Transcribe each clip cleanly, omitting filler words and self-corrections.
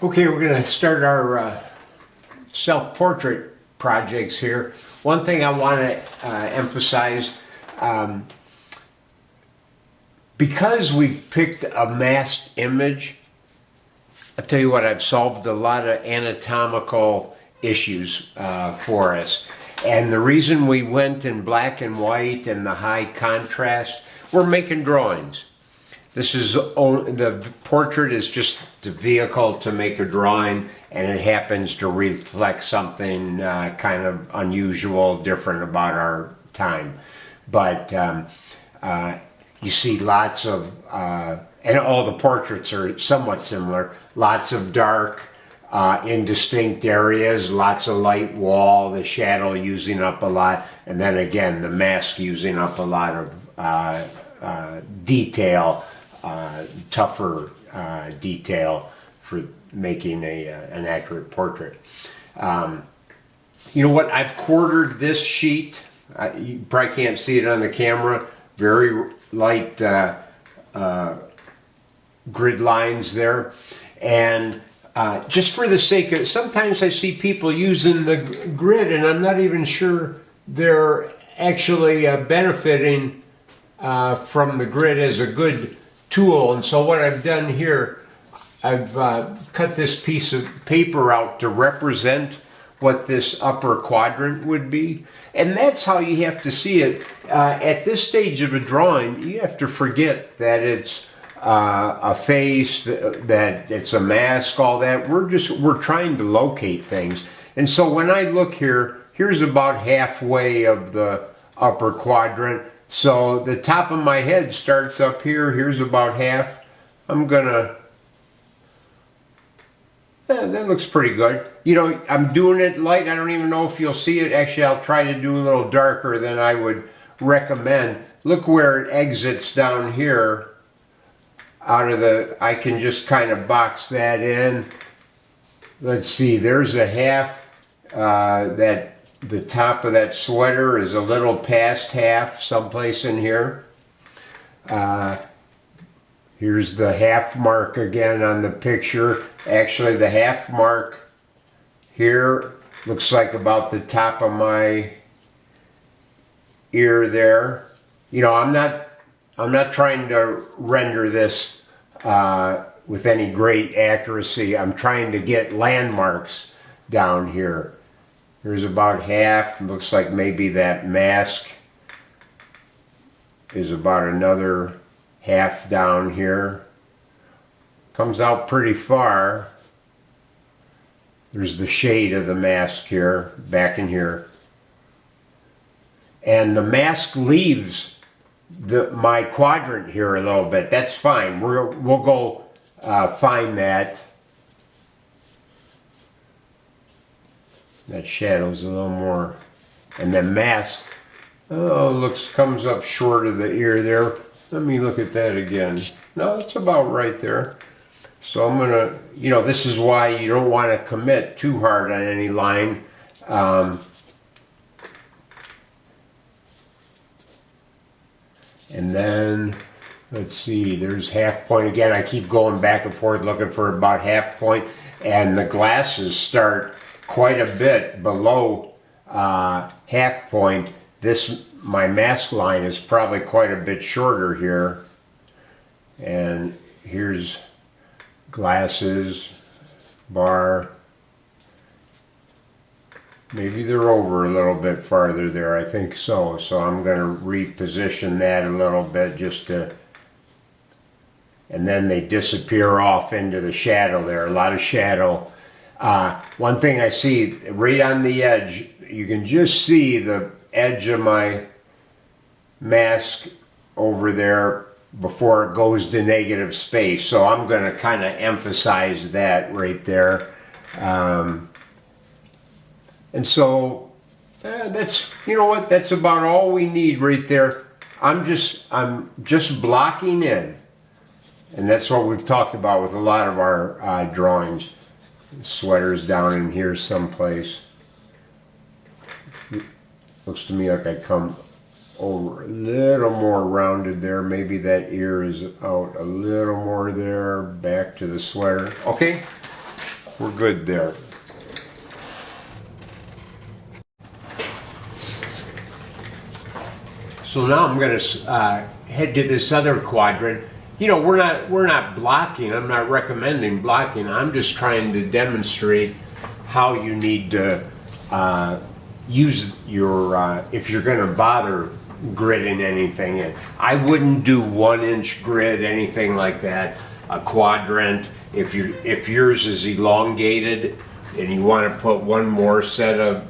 Okay, we're going to start our self-portrait projects here. One thing I want to emphasize, because we've picked a masked image, I'll tell you what, I've solved a lot of anatomical issues for us. And the reason we went in black and white and the high contrast, we're making drawings. This is the portrait is just the vehicle to make a drawing, and it happens to reflect something kind of unusual, different about our time. But you see lots of, and all the portraits are somewhat similar, lots of dark, indistinct areas, lots of light wall, the shadow using up a lot, and then again the mask using up a lot of detail. Tougher detail for making an accurate portrait. You know what? I've quartered this sheet. You probably can't see it on the camera. Very light grid lines there. And just for the sake of, sometimes I see people using the grid and I'm not even sure they're actually benefiting from the grid as a good tool. And so what I've done here, I've cut this piece of paper out to represent what this upper quadrant would be. And that's how you have to see it. At this stage of a drawing, you have to forget that it's a face, that it's a mask, all that. We're trying to locate things. And so when I look here, here's about halfway of the upper quadrant. So the top of my head starts up here. Here's about half. I'm gonna, that looks pretty good. You know, I'm doing it light. I don't even know if you'll see it. Actually, I'll try to do a little darker than I would recommend. Look where it exits down here out of the, I can just kind of box that in. Let's see, there's a half that the top of that sweater is a little past half, someplace in here. Here's the half mark again on the picture. Actually, the half mark here looks like about the top of my ear there. You know, I'm not trying to render this with any great accuracy. I'm trying to get landmarks down here. Here's about half. Looks like maybe that mask is about another half down here. Comes out pretty far. There's the shade of the mask here, back in here. And the mask leaves my quadrant here a little bit. That's fine. We'll go find that. That shadow's a little more, and the mask, comes up short of the ear there. Let me look at that again. No, it's about right there. So I'm gonna, you know, this is why you don't want to commit too hard on any line. And then, let's see, there's half point again. I keep going back and forth looking for about half point, and the glasses start quite a bit below half point. My mask line is probably quite a bit shorter here. And here's glasses, bar. Maybe they're over a little bit farther there, I think so. So I'm gonna reposition that a little bit just to, and then they disappear off into the shadow there, a lot of shadow. One thing I see right on the edge, you can just see the edge of my mask over there before it goes to negative space. So I'm going to kind of emphasize that right there. And so that's, you know what, that's about all we need right there. I'm just blocking in. And that's what we've talked about with a lot of our drawings. Sweaters down in here someplace. Looks to me like I come over a little more rounded there. Maybe that ear is out a little more there. Back to the sweater. Okay. we're good there. So now I'm going to head to this other quadrant. You know, we're not blocking. I'm not recommending blocking. I'm just trying to demonstrate how you need to use your if you're going to bother gridding anything in. I wouldn't do 1-inch grid, anything like that. A quadrant. If yours is elongated and you want to put one more set of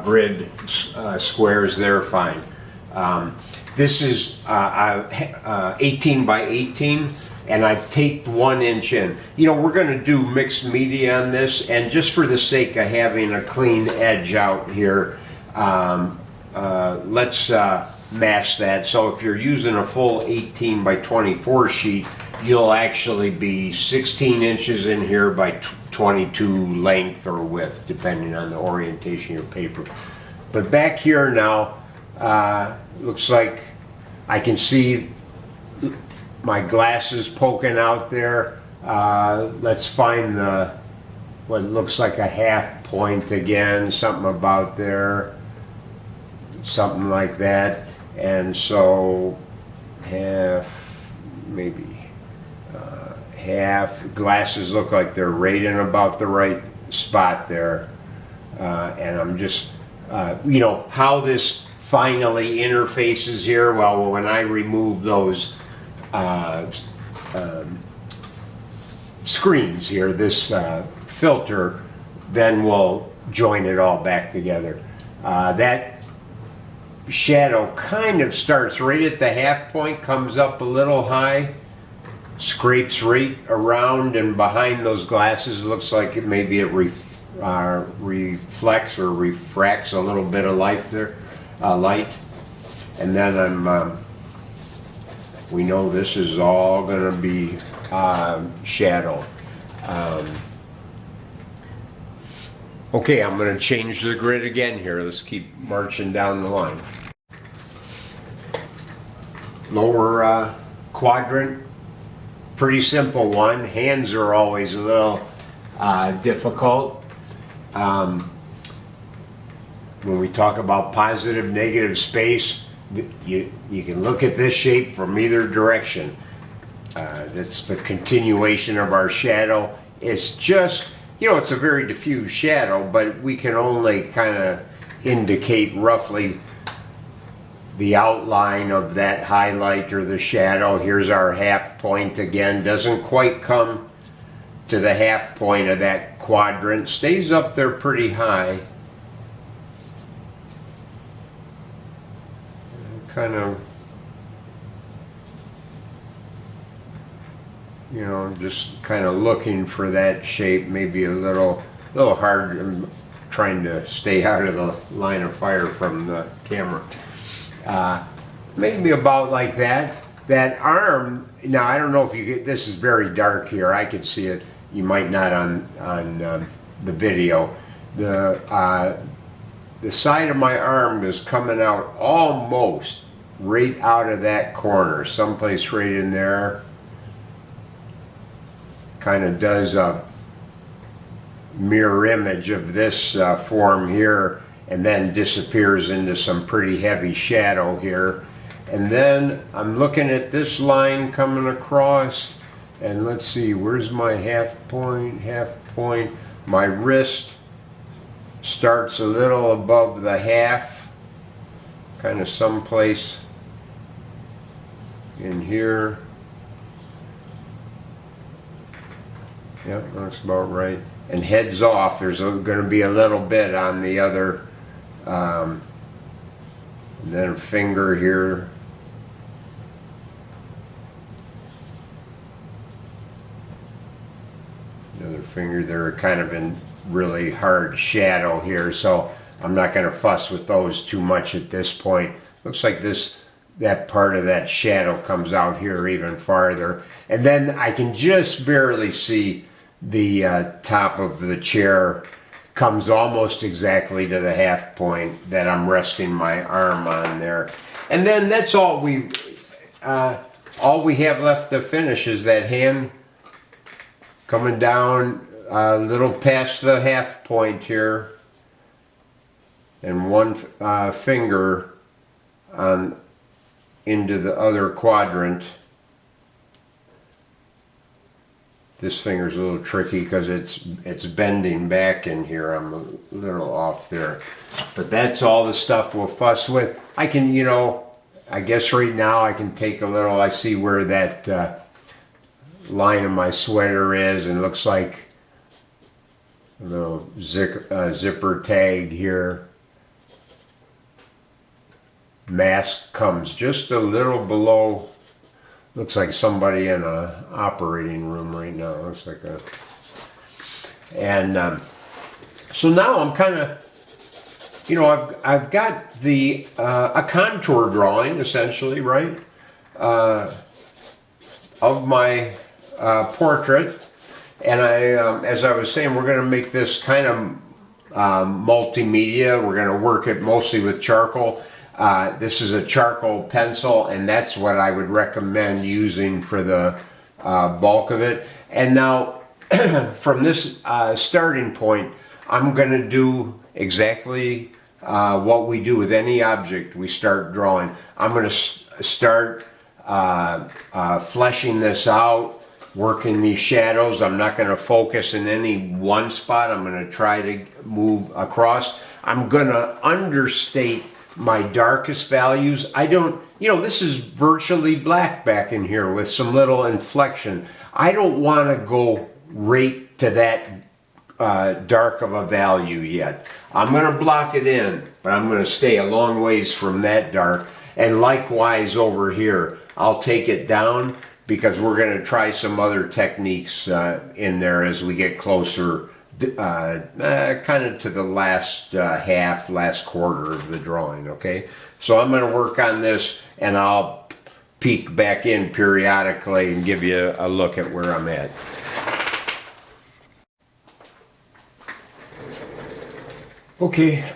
grid squares there, fine. This is 18 by 18, and I taped 1 inch in. You know, we're going to do mixed media on this, and just for the sake of having a clean edge out here, let's mask that. So if you're using a full 18 by 24 sheet, you'll actually be 16 inches in here by 22 length or width, depending on the orientation of your paper. But back here now, looks like I can see my glasses poking out there. Let's find what looks like a half point again, something about there, something like that. And so half, maybe half. Glasses look like they're right in about the right spot there. And I'm just, you know, how this finally interfaces here. Well, when I remove those screens here, this filter, then we'll join it all back together. That shadow kind of starts right at the half point, comes up a little high, scrapes right around and behind those glasses. It looks like maybe it reflects or refracts a little bit of light there, and then we know this is all going to be shadow. Okay, I'm going to change the grid again here. Let's keep marching down the line. Lower quadrant, pretty simple one. Hands are always a little difficult. When we talk about positive, negative space, you can look at this shape from either direction. That's the continuation of our shadow. It's just, you know, it's a very diffuse shadow, but we can only kind of indicate roughly the outline of that highlight or the shadow. Here's our half point again. Doesn't quite come to the half point of that quadrant. Stays up there pretty high. Kind of, you know, just kind of looking for that shape. Maybe a little hard. I'm trying to stay out of the line of fire from the camera. Maybe about like that. That arm, now I don't know if you get, this is very dark here. I can see it. You might not on the video. The side of my arm is coming out almost right out of that corner, someplace right in there. Kind of does a mirror image of this form here, and then disappears into some pretty heavy shadow here. And then I'm looking at this line coming across, and let's see, where's my half point? My wrist starts a little above the half, kind of someplace in here. Yep, that's about right. And heads off, there's going to be a little bit on the other, and then a finger here. Another finger there, kind of in really hard shadow here, so I'm not going to fuss with those too much at this point. Looks like that part of that shadow comes out here even farther, and then I can just barely see the top of the chair comes almost exactly to the half point that I'm resting my arm on there. And then that's all we have left to finish is that hand coming down a little past the half point here, and one finger on into the other quadrant. This finger's a little tricky because it's bending back in here. I'm a little off there, but that's all the stuff we'll fuss with. I can, you know, I guess right now I can take a little. I see where that line of my sweater is, and it looks like a little zipper tag here. Mask comes just a little below. Looks like somebody in a operating room right now. Looks like a. And so now I'm kind of, you know, I've got the a contour drawing essentially, right, of my portrait. And as I was saying, we're going to make this kind of multimedia. We're going to work it mostly with charcoal. This is a charcoal pencil, and that's what I would recommend using for the bulk of it. And now, from this starting point, I'm going to do exactly what we do with any object we start drawing. I'm going to start fleshing this out, working these shadows. I'm not going to focus in any one spot. I'm going to try to move across. I'm going to understate my darkest values. I don't, you know, this is virtually black back in here with some little inflection. I don't want to go right to that dark of a value yet. I'm going to block it in, but I'm going to stay a long ways from that dark. And likewise over here, I'll take it down because we're going to try some other techniques in there as we get closer kind of to the last last quarter of the drawing, okay? So I'm going to work on this, and I'll peek back in periodically and give you a look at where I'm at. Okay,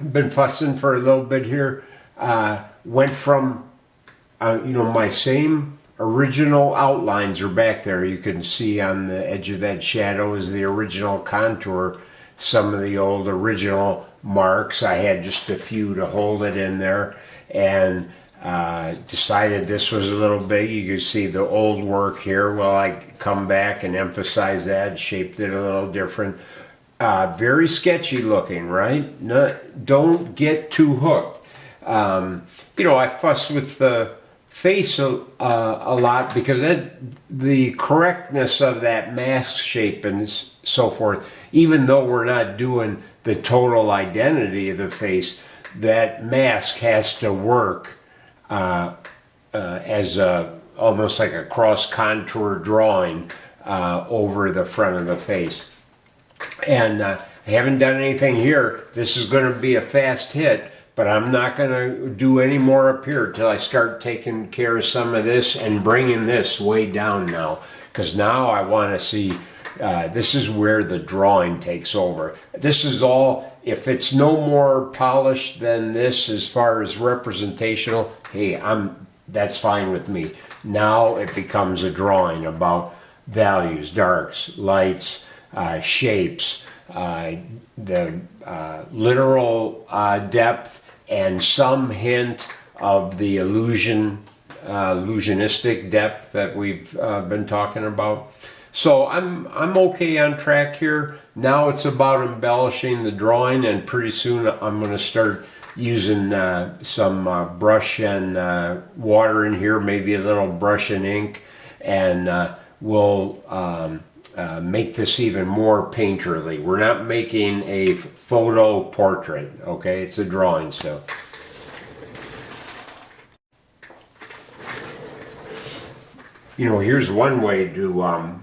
been fussing for a little bit here. Went from, you know, my same original outlines are back there. You can see on the edge of that shadow is the original contour. Some of the old original marks. I had just a few to hold it in there, and decided this was a little big. You can see the old work here. Well, I come back and emphasize that, shaped it a little different. Very sketchy looking, right? No, don't get too hooked. You know, I fuss with the face a lot because the correctness of that mask shape and so forth, even though we're not doing the total identity of the face, that mask has to work as almost like a cross contour drawing over the front of the face. And I haven't done anything here. This is going to be a fast hit, but I'm not going to do any more up here till I start taking care of some of this and bringing this way down now. Because now I want to see, this is where the drawing takes over. This is all, if it's no more polished than this as far as representational, hey, that's fine with me. Now it becomes a drawing about values, darks, lights, shapes, the literal depth, and some hint of the illusionistic depth that we've been talking about. So I'm okay on track here. Now it's about embellishing the drawing, and pretty soon I'm going to start using some brush and water in here, maybe a little brush and ink, and we'll make this even more painterly. We're not making a photo portrait, okay? It's a drawing still. You know, here's one way to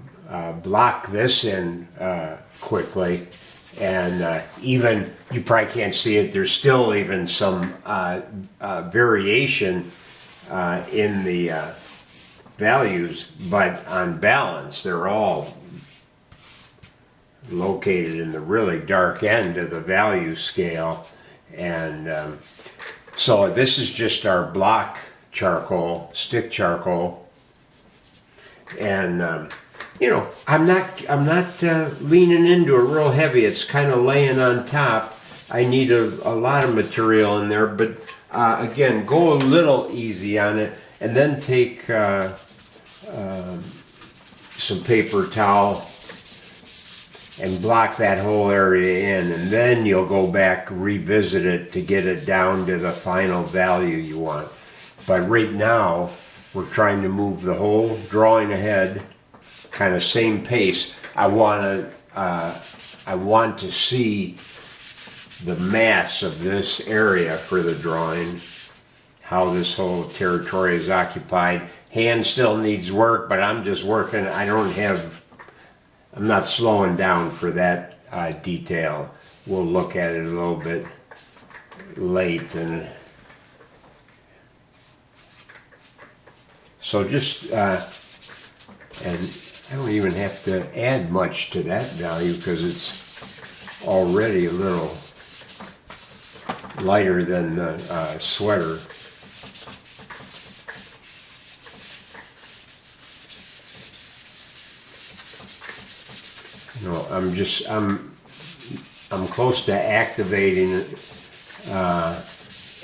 block this in quickly, and even, you probably can't see it, there's still even some variation in the values, but on balance, they're all located in the really dark end of the value scale. And so this is just our block charcoal, stick charcoal, and I'm not leaning into it real heavy. It's kind of laying on top. I need a lot of material in there, but again, go a little easy on it, and then take some paper towel and block that whole area in, and then you'll go back, revisit it to get it down to the final value you want. But right now, we're trying to move the whole drawing ahead, kind of same pace. I want to see the mass of this area for the drawing, how this whole territory is occupied. Hand still needs work, but I'm just working. I'm not slowing down for that detail. We'll look at it a little bit late, and so just and I don't even have to add much to that value because it's already a little lighter than the sweater. I'm close to activating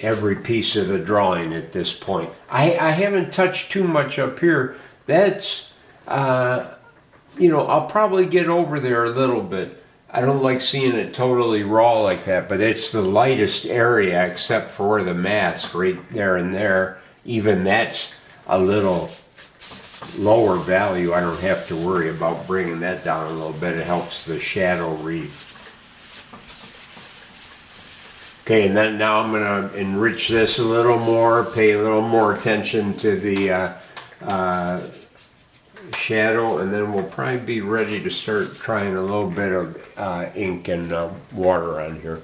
every piece of the drawing at this point. I haven't touched too much up here. That's I'll probably get over there a little bit. I don't like seeing it totally raw like that, but it's the lightest area except for the mask right there and there. Even that's a little lower value. I don't have to worry about bringing that down a little bit. It helps the shadow read. Okay, and then now I'm going to enrich this a little more, pay a little more attention to the shadow, and then we'll probably be ready to start trying a little bit of ink and water on here.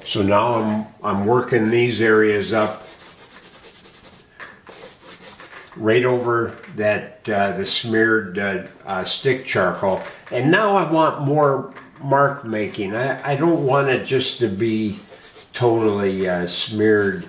So now I'm working these areas up right over that the smeared stick charcoal, and now I want more mark making. I don't want it just to be totally smeared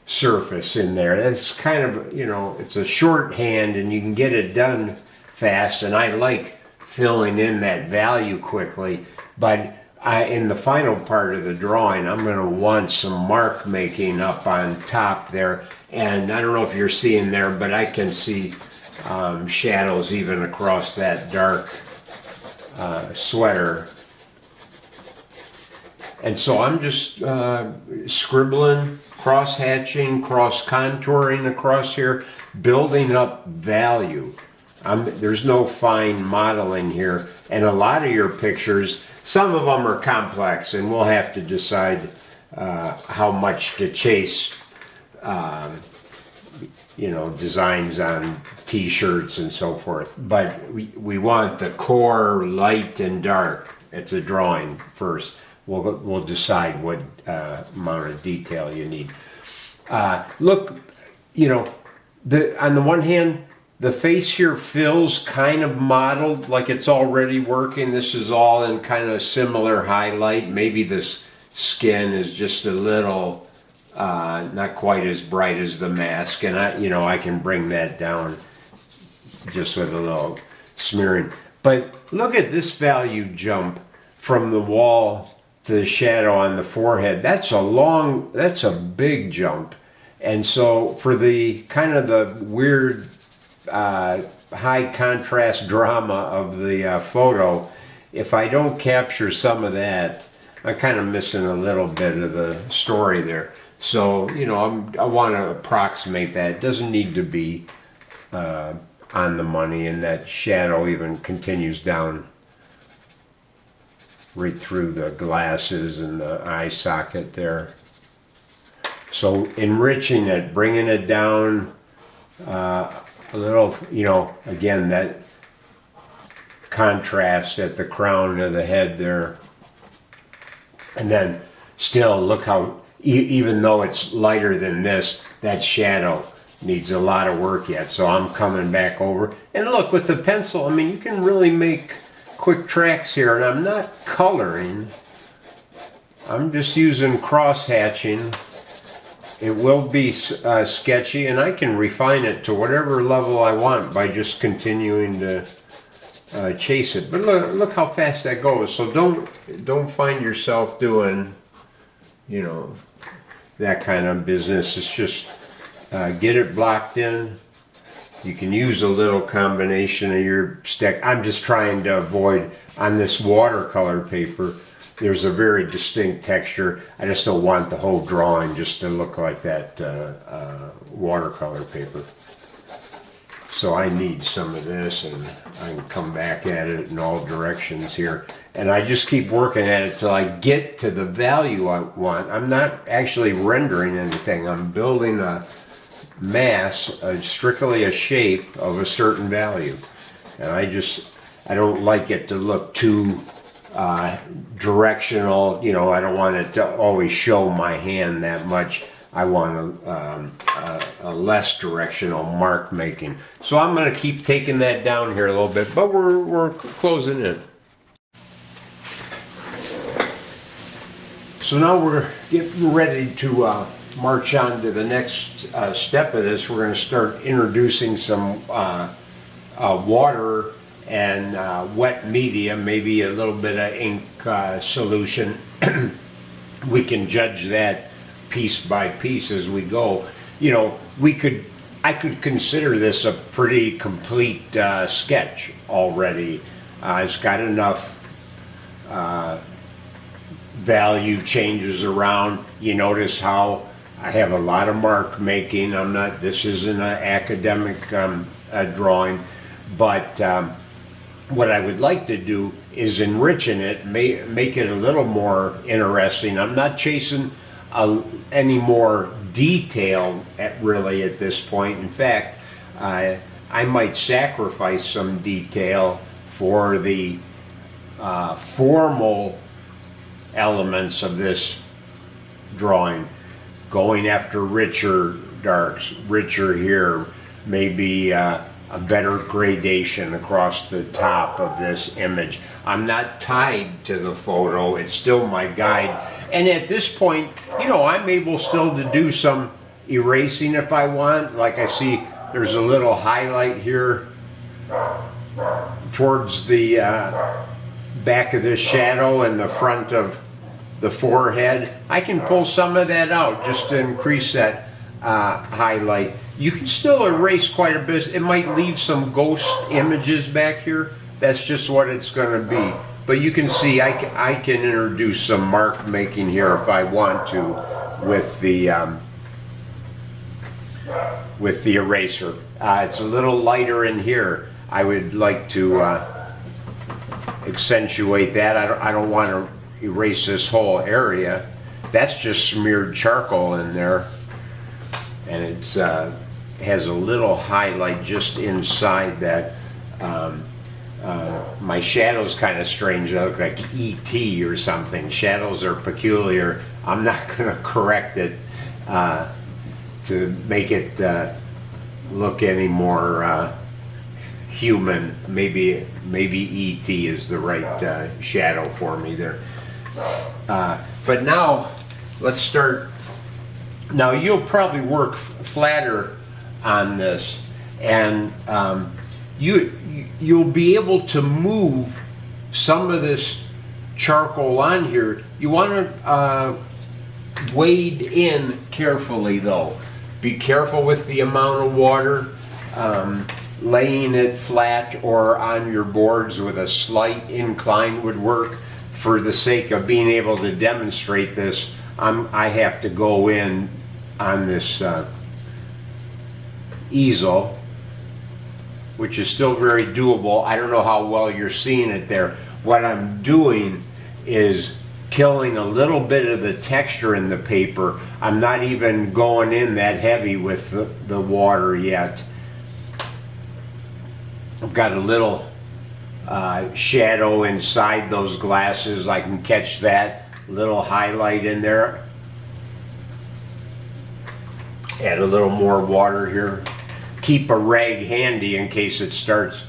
surface in there. That's kind of, it's a shorthand and you can get it done fast, and I like filling in that value quickly, but in the final part of the drawing, I'm going to want some mark making up on top there. And I don't know if you're seeing there, but I can see shadows even across that dark sweater. And so I'm just scribbling, cross-hatching, cross-contouring across here, building up value. There's no fine modeling here. And a lot of your pictures, some of them are complex, and we'll have to decide how much to chase designs on t-shirts and so forth. But we want the core light and dark. It's a drawing first. We'll decide what amount of detail you need. Look, on the one hand, the face here feels kind of modeled, like it's already working. This is all in kind of similar highlight. Maybe this skin is just a little not quite as bright as the mask, and I can bring that down just with a little smearing. But look at this value jump from the wall to the shadow on the forehead. That's a big jump. And so for the kind of the weird high contrast drama of the photo, if I don't capture some of that, I'm kind of missing a little bit of the story there. So, I want to approximate that. It doesn't need to be on the money, and that shadow even continues down right through the glasses and the eye socket there. So enriching it, bringing it down a little, again, that contrast at the crown of the head there. And then still look how, even though it's lighter than this, that shadow needs a lot of work yet. So I'm coming back over. And look, with the pencil, you can really make quick tracks here. And I'm not coloring. I'm just using cross-hatching it will be sketchy, and I can refine it to whatever level I want by just continuing to chase it. But look how fast that goes. So don't find yourself doing, you know, that kind of business. It's just get it blocked in. You can use a little combination of your stick. I'm just trying to avoid, on this watercolor paper, there's a very distinct texture. I just don't want the whole drawing just to look like that watercolor paper. So I need some of this, and I can come back at it in all directions here. And I just keep working at it till I get to the value I want. I'm not actually rendering anything. I'm building a mass, strictly a shape of a certain value. And I don't like it to look too directional. You know, I don't want it to always show my hand that much. I want a less directional mark making. So I'm going to keep taking that down here a little bit, but we're closing in. So now we're getting ready to march on to the next step of this. We're going to start introducing some water and wet media, maybe a little bit of ink solution. We can judge that piece by piece as we go. You know, I could consider this a pretty complete sketch already. It's got enough value changes around. You notice how I have a lot of mark making. This isn't an academic drawing, but what I would like to do is enrichen it, make it a little more interesting. I'm not chasing any more detail really at this point. In fact, I might sacrifice some detail for the formal elements of this drawing, going after richer darks, richer here, maybe a better gradation across the top of this image. I'm not tied to the photo, it's still my guide. And at this point, you know, I'm able still to do some erasing if I want. Like I see there's a little highlight here towards the back of this shadow and the front of the forehead. I can pull some of that out just to increase that highlight. You can still erase quite a bit. It might leave some ghost images back here. That's just what it's going to be. But you can see I can introduce some mark making here if I want to with the eraser. It's a little lighter in here. I would like to accentuate that. I don't want to erase this whole area. That's just smeared charcoal in there, and it's has a little highlight just inside that. My shadow's kind of strange. They look like E.T. or something. Shadows are peculiar. I'm not going to correct it to make it look any more human. Maybe E.T. is the right shadow for me there. But now let's start. Now you'll probably work flatter on this, and you'll be able to move some of this charcoal on here. You want to wade in carefully though. Be careful with the amount of water. Laying it flat or on your boards with a slight incline would work. For the sake of being able to demonstrate this, I have to go in on this easel, which is still very doable. I don't know how well you're seeing it there. What I'm doing is killing a little bit of the texture in the paper. I'm not even going in that heavy with the water yet. I've got a little shadow inside those glasses. I can catch that little highlight in there. Add a little more water here. Keep a rag handy in case it starts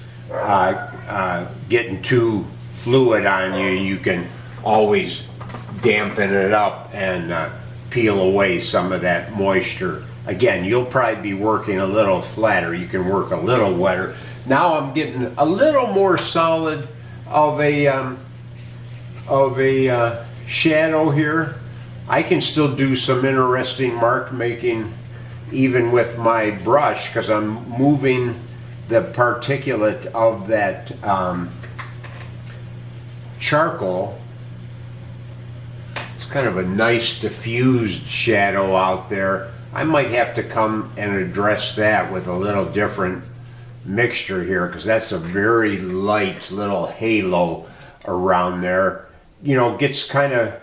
getting too fluid on you. You can always dampen it up and peel away some of that moisture. Again, you'll probably be working a little flatter. You can work a little wetter. Now I'm getting a little more solid of a shadow here. I can still do some interesting mark making even with my brush because I'm moving the particulate of that charcoal. It's kind of a nice diffused shadow out there. I might have to come and address that with a little different mixture here because that's a very light little halo around there. You know, gets kind of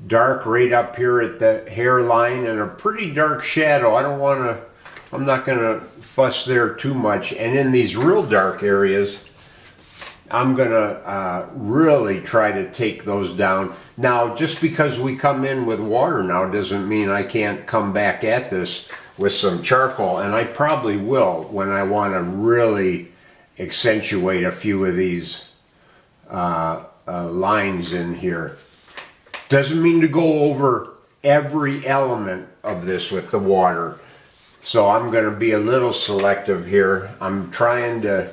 dark right up here at the hairline and a pretty dark shadow. I'm not gonna fuss there too much. And in these real dark areas, I'm gonna really try to take those down. Now, just because we come in with water now doesn't mean I can't come back at this with some charcoal, and I probably will when I want to really accentuate a few of these lines in here. Doesn't mean to go over every element of this with the water. So I'm going to be a little selective here. I'm trying to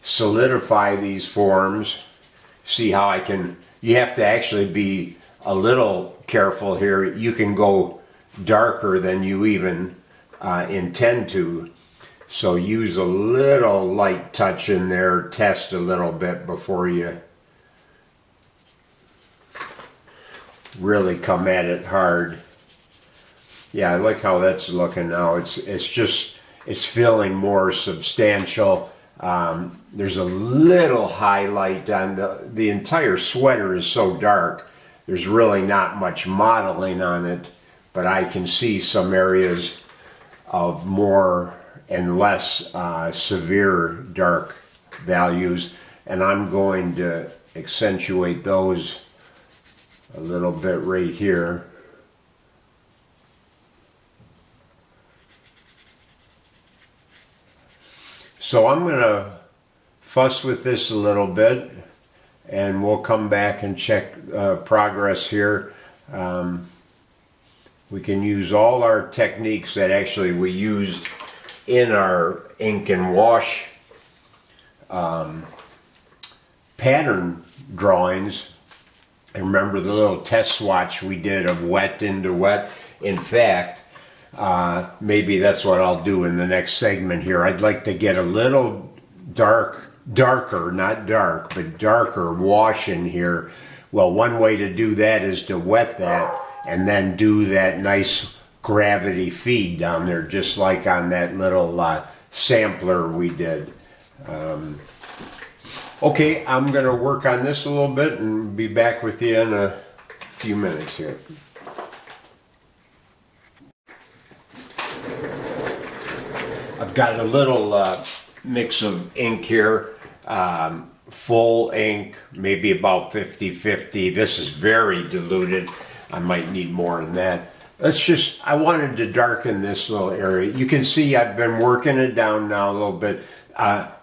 solidify these forms. See how I can, you have to actually be a little careful here. You can go darker than you even intend to. So use a little light touch in there, test a little bit before you really come at it hard. Yeah, I like how that's looking now. It's feeling more substantial. There's a little highlight on the entire sweater is so dark. There's really not much modeling on it, but I can see some areas of more and less severe dark values, and I'm going to accentuate those a little bit right here. So I'm going to fuss with this a little bit, and we'll come back and check progress here. We can use all our techniques that actually we used in our ink and wash pattern drawings. I remember the little test swatch we did of wet into wet. In fact, maybe that's what I'll do in the next segment here. I'd like to get a little darker, not dark, but darker wash in here. Well, one way to do that is to wet that and then do that nice gravity feed down there, just like on that little sampler we did. Okay, I'm going to work on this a little bit and be back with you in a few minutes here. I've got a little mix of ink here, full ink, maybe about 50-50. This is very diluted. I might need more than that. I wanted to darken this little area. You can see I've been working it down now a little bit.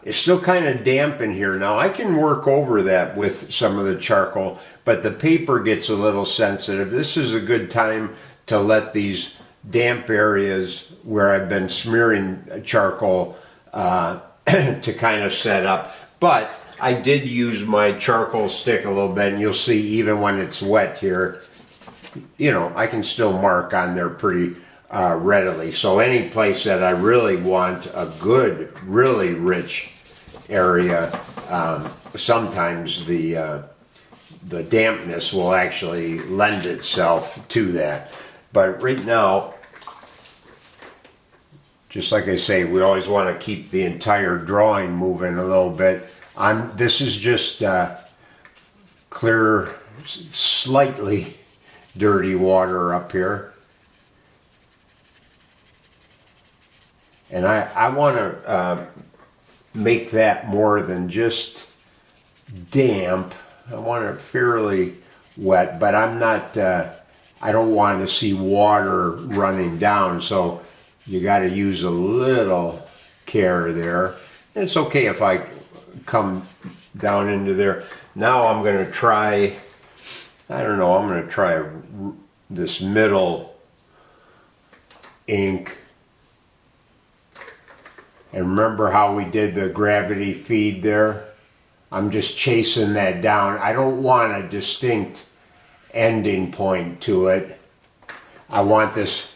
It's still kind of damp in here. Now I can work over that with some of the charcoal, but the paper gets a little sensitive. This is a good time to let these damp areas where I've been smearing charcoal to kind of set up. But I did use my charcoal stick a little bit, and you'll see even when it's wet here, you know, I can still mark on there pretty readily. So any place that I really want a good, really rich area, sometimes the dampness will actually lend itself to that. But right now, just like I say, we always want to keep the entire drawing moving a little bit. This is just clear, slightly dirty water up here. And I want to make that more than just damp. I want it fairly wet, but I'm not, I don't want to see water running down, so you got to use a little care there. And it's okay if I come down into there. Now I'm going to try, I don't know, I'm going to try a this middle ink. And remember how we did the gravity feed there? I'm just chasing that down. I don't want a distinct ending point to it. I want this,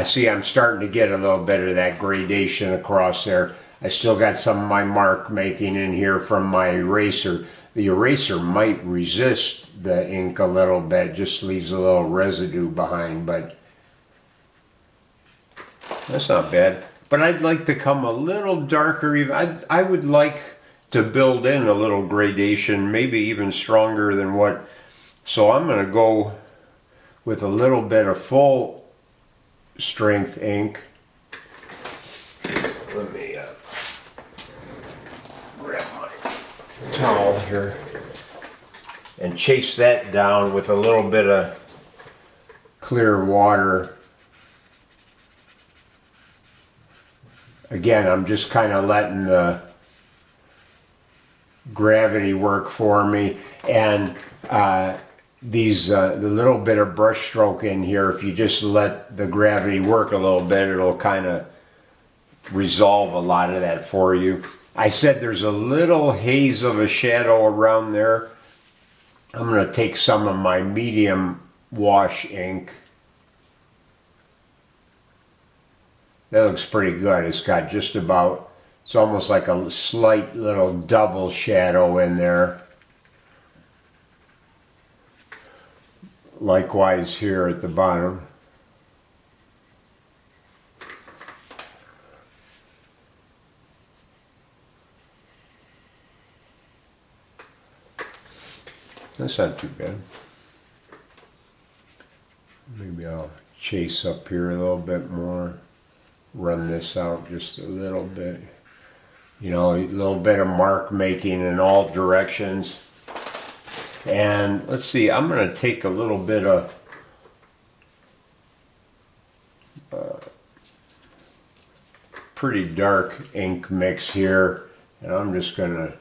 see, I'm starting to get a little bit of that gradation across there. I still got some of my mark making in here from my eraser. The eraser might resist the ink a little bit, just leaves a little residue behind, but that's not bad. But I'd like to come a little darker. I would like to build in a little gradation, maybe even stronger than what. So I'm going to go with a little bit of full strength ink. Let me grab my towel here and chase that down with a little bit of clear water. Again, I'm just kind of letting the gravity work for me, and the little bit of brush stroke in here, if you just let the gravity work a little bit, it'll kind of resolve a lot of that for you. I said there's a little haze of a shadow around there. I'm going to take some of my medium wash ink. That looks pretty good. It's got just about, it's almost like a slight little double shadow in there. Likewise here at the bottom. That's not too bad. Maybe I'll chase up here a little bit more. Run this out just a little bit. You know, a little bit of mark making in all directions. And let's see, I'm going to take a little bit of pretty dark ink mix here, and I'm just going to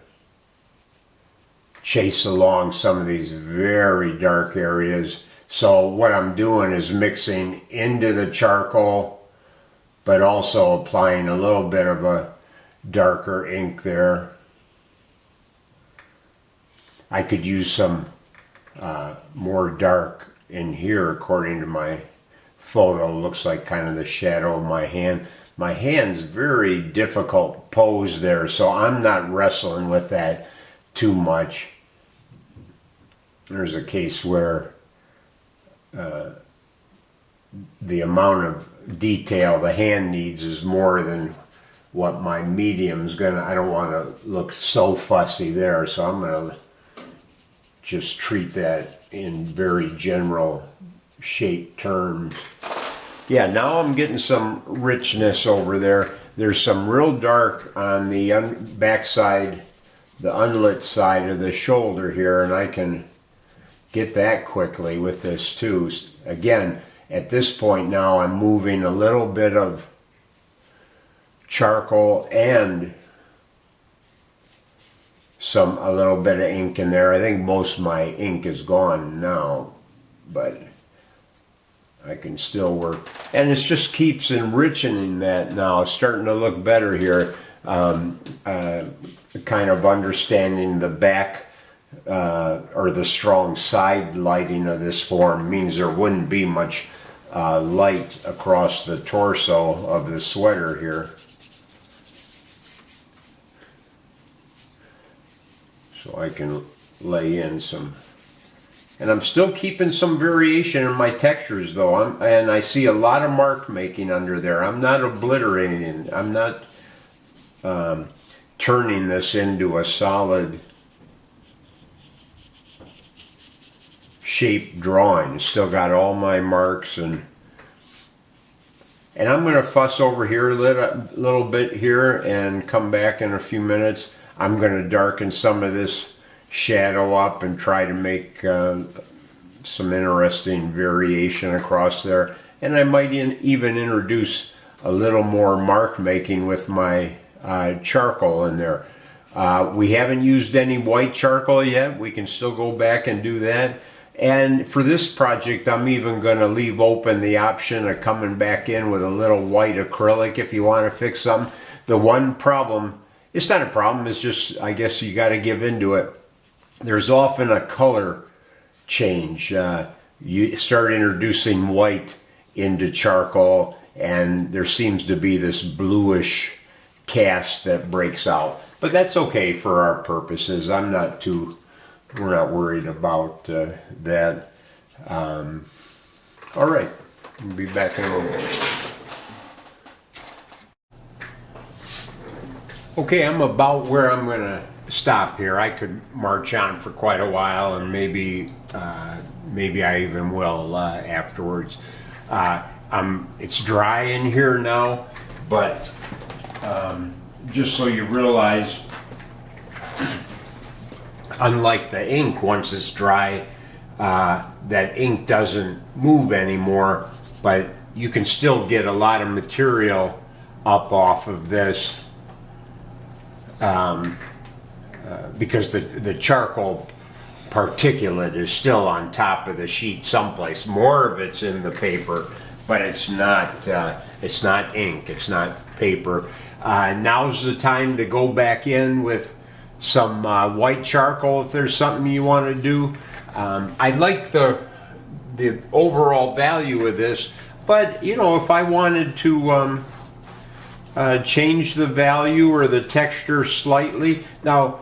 chase along some of these very dark areas. So what I'm doing is mixing into the charcoal, but also applying a little bit of a darker ink there. I could use some more dark in here according to my photo. Looks like kind of the shadow of my hand. My hand's very difficult pose there, so I'm not wrestling with that too much. There's a case where the amount of detail the hand needs is more than what my medium's gonna. I don't want to look so fussy there, so I'm gonna just treat that in very general shape terms. Yeah, now I'm getting some richness over there. There's some real dark on the back side, the unlit side of the shoulder here, and I can get that quickly with this too. Again, at this point now I'm moving a little bit of charcoal and a little bit of ink in there. I think most of my ink is gone now, but I can still work. And it just keeps enriching that now. It's starting to look better here. Kind of understanding the back or the strong side lighting of this form means there wouldn't be much light across the torso of the sweater here. So I can lay in some, and I'm still keeping some variation in my textures though. And I see a lot of mark making under there. I'm not obliterating. I'm not turning this into a solid shape drawing. It's still got all my marks, and I'm going to fuss over here a little bit here and come back in a few minutes. I'm going to darken some of this shadow up and try to make some interesting variation across there. And I might even introduce a little more mark making with my charcoal in there. We haven't used any white charcoal yet. We can still go back and do that. And for this project, I'm even going to leave open the option of coming back in with a little white acrylic if you want to fix something. The one problem, it's not a problem, it's just, I guess you got to give into it. There's often a color change. You start introducing white into charcoal, and there seems to be this bluish cast that breaks out. But that's okay for our purposes. We're not worried about that. All right, we'll be back in a little bit. Okay, I'm about where I'm going to stop here. I could march on for quite a while, and maybe I even will afterwards. It's dry in here now, but just so you realize, unlike the ink, once it's dry, that ink doesn't move anymore, but you can still get a lot of material up off of this because the charcoal particulate is still on top of the sheet someplace. More of it's in the paper, but it's not ink, it's not paper. Now's the time to go back in with some white charcoal if there's something you want to do. I like the overall value of this, but if I wanted to change the value or the texture slightly, now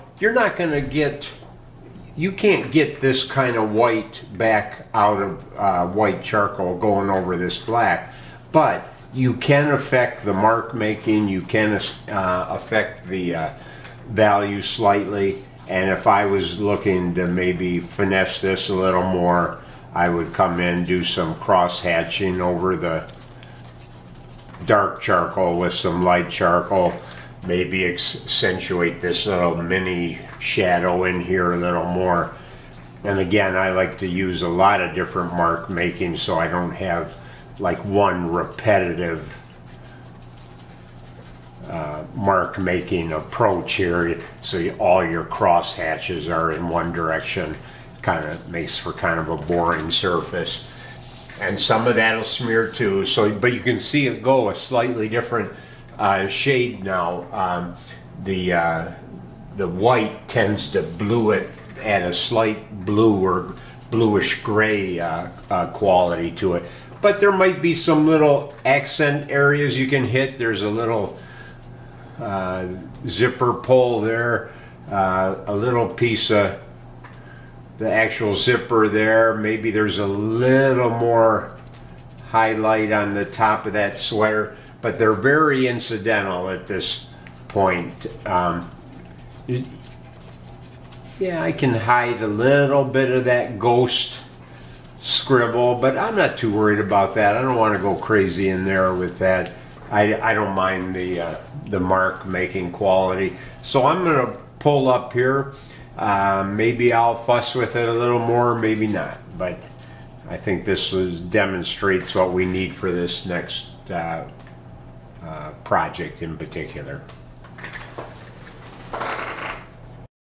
you can't get this kind of white back out of white charcoal going over this black, but you can affect the mark making, you can affect the value slightly, and if I was looking to maybe finesse this a little more, I would come in, do some cross hatching over the dark charcoal with some light charcoal, maybe accentuate this little mini shadow in here a little more. And again, I like to use a lot of different mark making so I don't have like one repetitive mark making approach here, so all your cross hatches are in one direction. Kind of makes for kind of a boring surface, and some of that'll smear too. But you can see it go a slightly different shade now. The white tends to blue it at a slight blue or bluish gray quality to it. But there might be some little accent areas you can hit. There's a little zipper pull there, a little piece of the actual zipper there. Maybe there's a little more highlight on the top of that sweater, but they're very incidental at this point. Yeah, I can hide a little bit of that ghost scribble, but I'm not too worried about that. I don't want to go crazy in there with that. I don't mind the mark making quality. So I'm going to pull up here. Maybe I'll fuss with it a little more, maybe not. But I think this demonstrates what we need for this next project in particular.